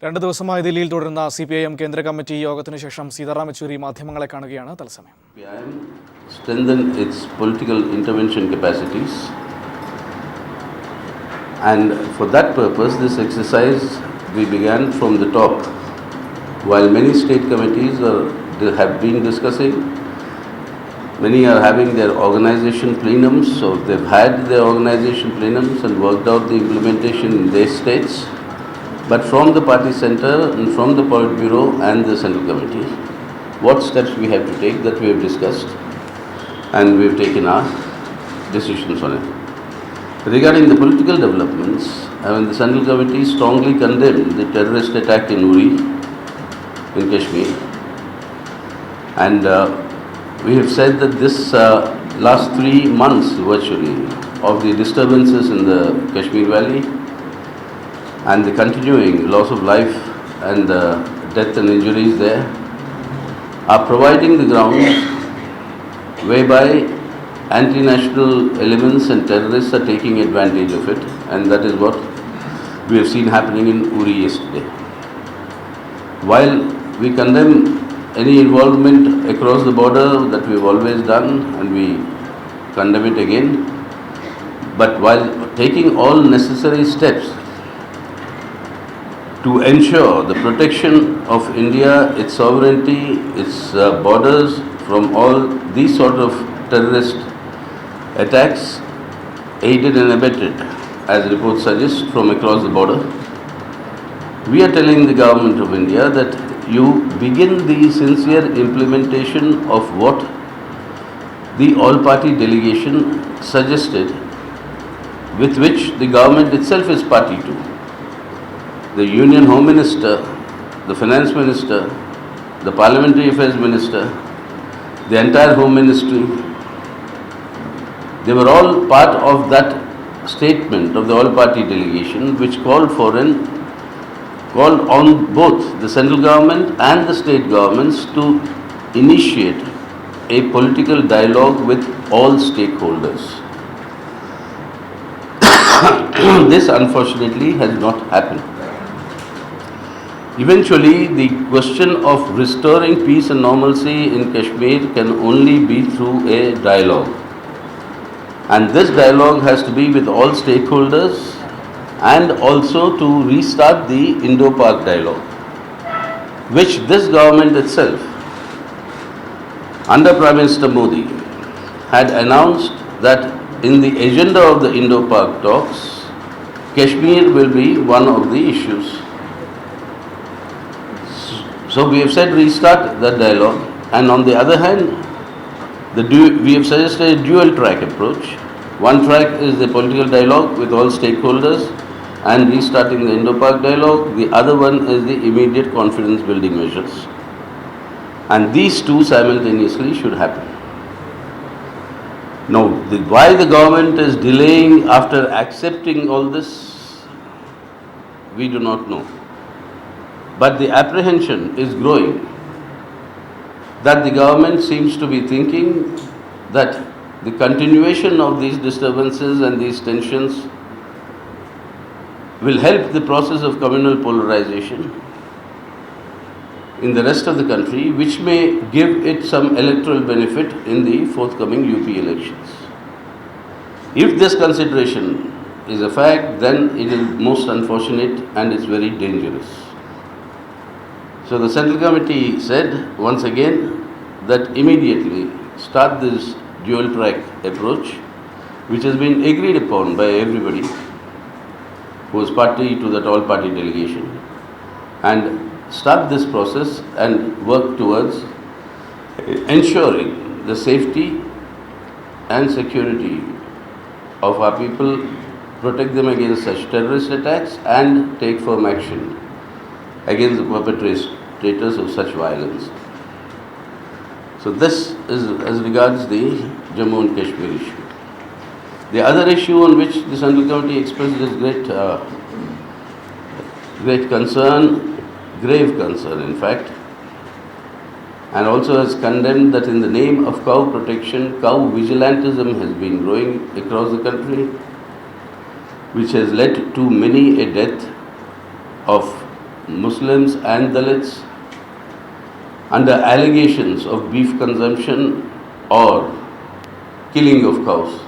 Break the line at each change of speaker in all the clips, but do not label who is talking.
2 ദിവസമായി ദില്ലിയിൽ തുടരുന്ന CPIM കേന്ദ്ര കമ്മിറ്റി യോഗത്തിന് ശേഷം സീതാറാം യെച്ചൂരി മാധ്യമങ്ങളെ കാണുകയാണ് തത്സമയം.
Strengthen its political intervention capacities, and for that purpose this exercise we began from the top. While many state committees have been discussing, many are having their organization plenums, so they've had their organization plenums and worked out the implementation in their states. But from the party center and from the Politburo and the central committee, what steps we have to take, that we have discussed and we have taken our decisions on it. Regarding the political developments, the central committee strongly condemned the terrorist attack in Uri, in Kashmir, and we have said that this last 3 months virtually of the disturbances in the Kashmir Valley and the continuing loss of life and death and injuries there are providing the grounds whereby anti-national elements and terrorists are taking advantage of it, and that is what we have seen happening in Uri yesterday. While we condemn any involvement across the border, that we have always done and we condemn it again, but while taking all necessary steps to ensure the protection of India, its sovereignty, its borders from all these sort of terrorist attacks, aided and abetted, as reports suggest, from across the border, we are telling the government of India that you begin the sincere implementation of what the all-party delegation suggested, with which the government itself is party to. The Union Home Minister, the Finance Minister, the Parliamentary Affairs Minister, the entire Home Ministry, they were all part of that statement of the all-party delegation, which called on both the central government and the state governments to initiate a political dialogue with all stakeholders. This unfortunately has not happened. Eventually, the question of restoring peace and normalcy in Kashmir can only be through a dialogue. And this dialogue has to be with all stakeholders and also to restart the Indo-Pak dialogue, which this government itself, under Prime Minister Modi, had announced that in the agenda of the Indo-Pak talks, Kashmir will be one of the issues. So we have said restart that dialogue, and on the other hand, we have suggested a dual track approach. One track is the political dialogue with all stakeholders and restarting the Indo-Pak dialogue. The other one is the immediate confidence building measures. And these two simultaneously should happen. Now, why the government is delaying after accepting all this, we do not know. But the apprehension is growing that the government seems to be thinking that the continuation of these disturbances and these tensions will help the process of communal polarization in the rest of the country, which may give it some electoral benefit in the forthcoming UP elections. If this consideration is a fact, then it is most unfortunate and it's very dangerous. So the Central Committee said once again that immediately start this dual track approach, which has been agreed upon by everybody who is party to that all party delegation, and start this process and work towards ensuring the safety and security of our people, protect them against such terrorist attacks and take firm action against the perpetrators of such violence. So this is as regards the Jammu and Kashmir issue. The other issue on which the Central Committee expressed its great concern, grave concern in fact, and also has condemned that in the name of cow protection, cow vigilantism has been growing across the country, which has led to many a death of Muslims and Dalits under allegations of beef consumption or killing of cows.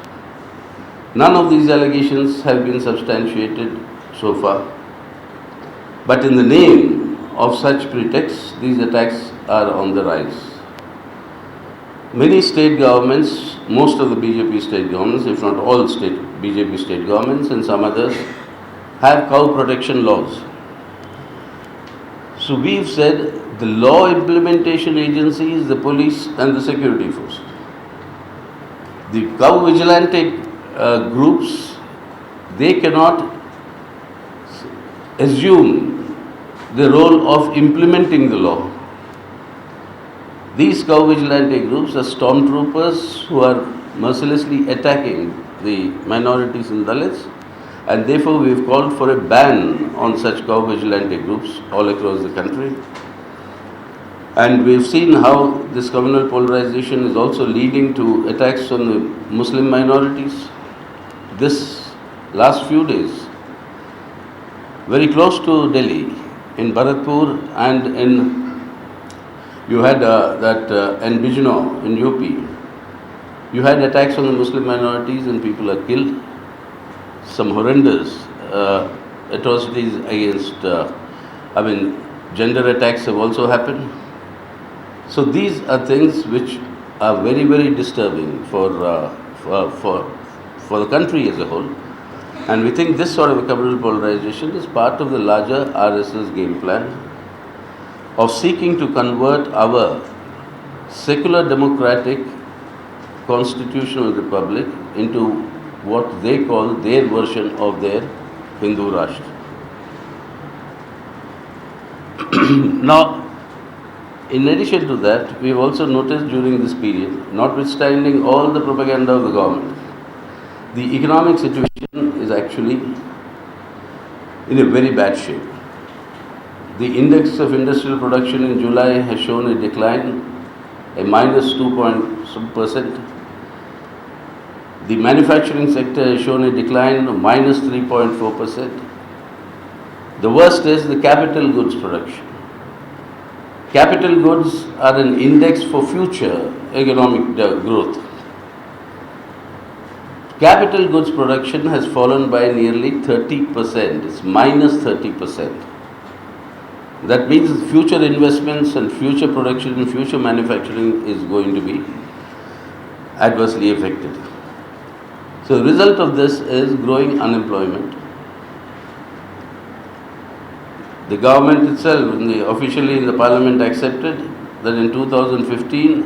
None of these allegations have been substantiated so far. But in the name of such pretexts, these attacks are on the rise. Many state governments, most of the BJP state governments, if not all BJP state governments and some others, have cow protection laws. So we've said the law implementation agencies, the police and the security force. The cow vigilante groups, they cannot assume the role of implementing the law. These cow vigilante groups are stormtroopers who are mercilessly attacking the minorities and Dalits, and therefore we have called for a ban on such cow vigilante groups all across the country. And we have seen how this communal polarization is also leading to attacks on the Muslim minorities. This last few days, very close to Delhi, in Bharatpur and in you had in Bijnor in UP, you had attacks on the Muslim minorities and people are killed. Some horrendous atrocities against, gender attacks have also happened. So these are things which are very, very disturbing for the country as a whole. And we think this sort of a communal polarization is part of the larger RSS game plan of seeking to convert our secular democratic constitutional republic into what they call their version of their Hindu Rashtra. Now, in addition to that, we have also noticed during this period, notwithstanding all the propaganda of the government, the economic situation is actually in a very bad shape. The index of industrial production in July has shown a decline, a minus 2.some%. The manufacturing sector has shown a decline of minus 3.4%. The worst is the capital goods production. Capital goods are an index for future economic growth. Capital goods production has fallen by nearly 30%. It's minus 30%. That means future investments and future production and future manufacturing is going to be adversely affected. So the result of this is growing unemployment. The government itself, officially in the parliament, accepted that in 2015,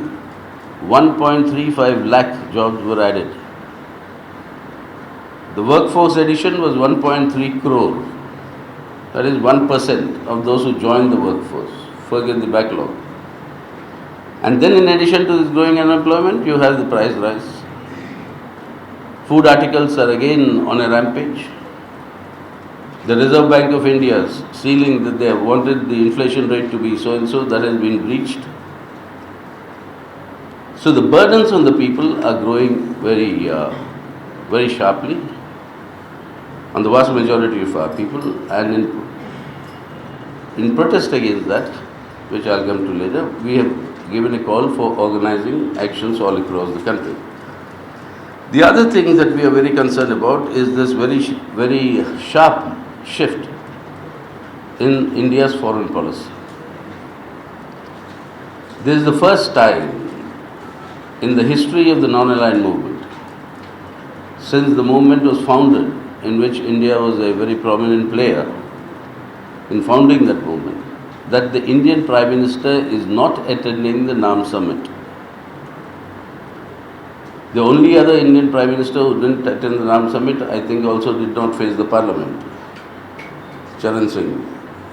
1.35 lakh jobs were added. The workforce addition was 1.3 crore. That is 1% of those who joined the workforce. Forget the backlog. And then in addition to this growing unemployment, you have the price rise. Food articles are again on a rampage. The Reserve Bank of India's ceiling that they wanted the inflation rate to be so and so, that has been reached. So the burdens on the people are growing very sharply on the vast majority of our people, and in protest against that, which I'll come to later, we have given a call for organizing actions all across the country. The other thing that we are very concerned about is this very sharp shift in India's foreign policy. This is the first time in the history of the non-aligned movement, since the movement was founded, in which India was a very prominent player in founding that movement, that the Indian Prime Minister is not attending the NAM summit. The only other Indian Prime Minister who didn't attend the NAM summit, I think, also did not face the Parliament. Charan Singh.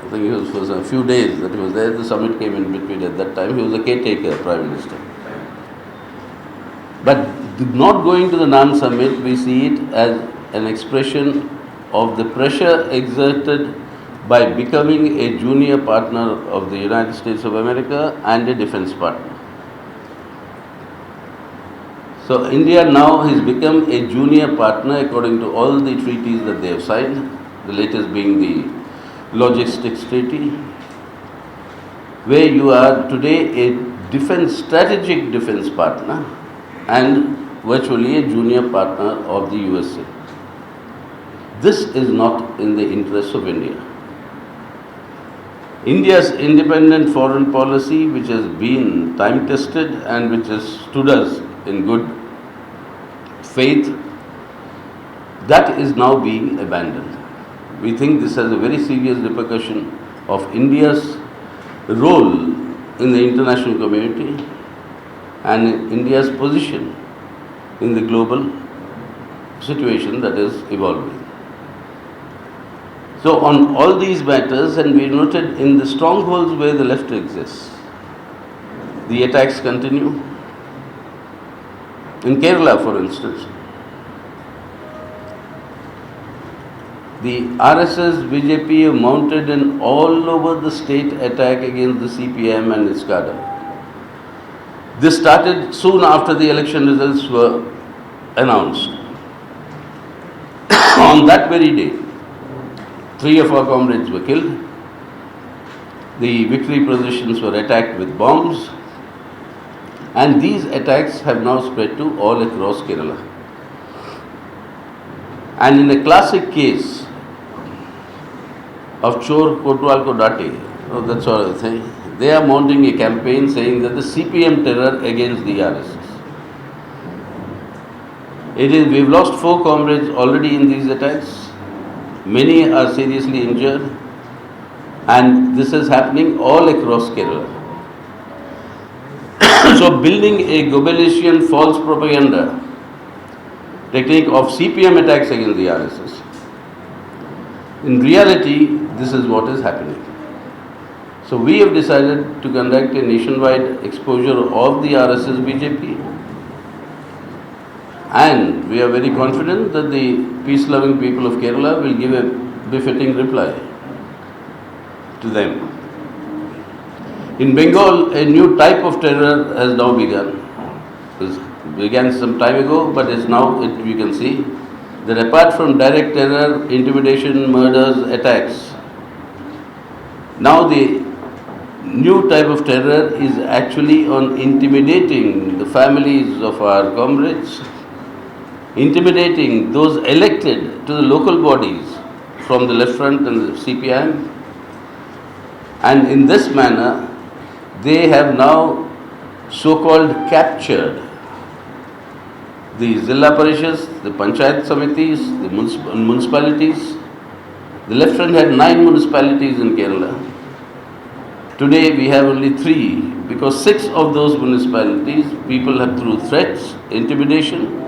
I think he was for a few days that he was there. The summit came in between at that time. He was a caretaker Prime Minister. But not going to the NAM summit, we see it as an expression of the pressure exerted by becoming a junior partner of the United States of America and a defense partner. So India now has become a junior partner according to all the treaties that they have signed, the latest being the logistics treaty, where you are today a strategic defense partner and virtually a junior partner of the USA. This is not in the interest of India. India's independent foreign policy, which has been time-tested and which has stood us in good faith, that is now being abandoned. We think this has a very serious repercussion of India's role in the international community and India's position in the global situation that is evolving. So on all these matters, and we noted in the strongholds where the left exists, the attacks continue. In Kerala, for instance, the RSS BJP have mounted an all over the state attack against the CPM and its cadre. This started soon after the election results were announced. On that very day, 3 of our comrades were killed. The victory processions were attacked with bombs, and these attacks have now spread to all across Kerala. And in a classic case of Chor Kotwal Ko Date, that sort of thing, they are mounting a campaign saying that the CPM terror against the RSS. We've lost 4 comrades already in these attacks. Many are seriously injured, and this is happening all across Kerala. So building a Goebbelsian false propaganda technique of CPM attacks against the RSS, in reality, this is what is happening. So we have decided to conduct a nationwide exposure of the RSS BJP, and we are very confident that the peace-loving people of Kerala will give a befitting reply to them. In Bengal, a new type of terror has now begun. It began some time ago, but we can see that apart from direct terror, intimidation, murders, attacks, now the new type of terror is actually on intimidating the families of our comrades, intimidating those elected to the local bodies from the left front and the CPIM. And in this manner, they have now so-called captured the Zilla Parishads, the Panchayat Samitis, the municipalities. The left front had 9 municipalities in Kerala. Today we have only 3, because 6 of those municipalities, people have, through threats, intimidation,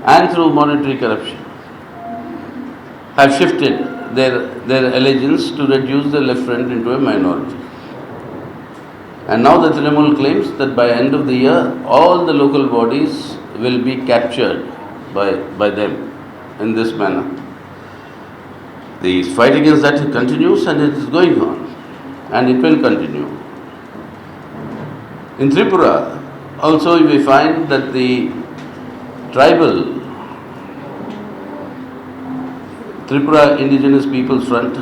and through monetary corruption, have shifted their allegiance to reduce the left front into a minority. And now the Trinamool claims that by end of the year, all the local bodies will be captured by them in this manner. The fight against that continues, and it is going on, and it will continue. In Tripura, also we find that the tribal Tripura Indigenous People's Front,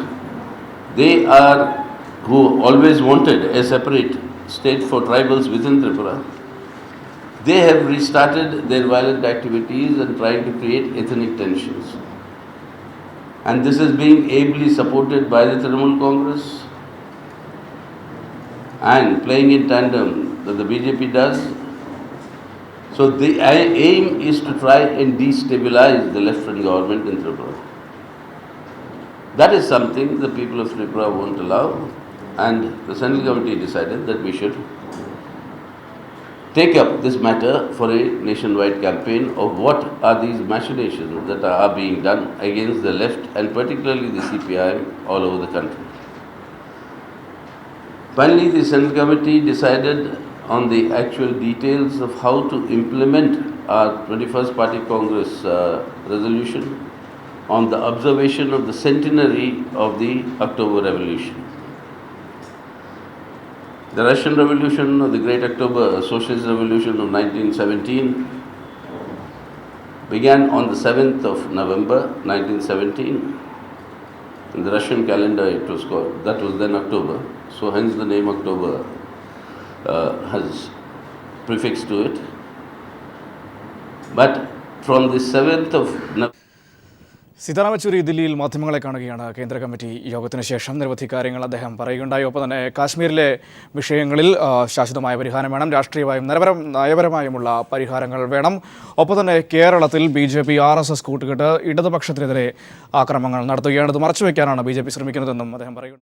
they are who always wanted a separate state for tribals within Tripura. They have restarted their violent activities and trying to create ethnic tensions. And this is being ably supported by the Trinamool Congress and playing in tandem that the BJP does. So the aim is to try and destabilize the left-front government in Tripura. That is something the people of Tripura won't allow, and the Central Committee decided that we should take up this matter for a nationwide campaign of what are these machinations that are being done against the left and particularly the CPI all over the country. Finally, the Central Committee decided on the actual details of how to implement our 21st Party Congress resolution on the observation of the centenary of the October Revolution. The Russian Revolution, or the Great October Socialist Revolution of 1917, began on the 7th of November 1917 In the Russian calendar, it was called, that was then October. So hence the name October has prefix to it. But from the 7th of November,
Sitaram Yechury ദില്ലിയിൽ മാധ്യമങ്ങളെ കാണുകയാണ്. കേന്ദ്ര committee യോഗത്തിന് ശേഷം നിരവധി കാര്യങ്ങൾ അദ്ദേഹം പറയുകയുണ്ടായി. ഒപ്പം തന്നെ കാശ്മീരിലെ വിഷയങ്ങളിൽ ശാശ്വതമായ പരിഹാരം വേണം, രാഷ്ട്രീയമായും നയപരമായുമുള്ള പരിഹാരങ്ങൾ വേണം. ഒപ്പം തന്നെ കേരളത്തിൽ BJP RSS കൂട്ടുകെട്ട് ഇടതുപക്ഷത്തിനെതിരെ ആക്രമണങ്ങൾ നടത്തുകയാണ്. ഇത് മറച്ചുവെക്കാനാണ് BJP ശ്രമിക്കുന്നതെന്നും അദ്ദേഹം പറയുന്നു.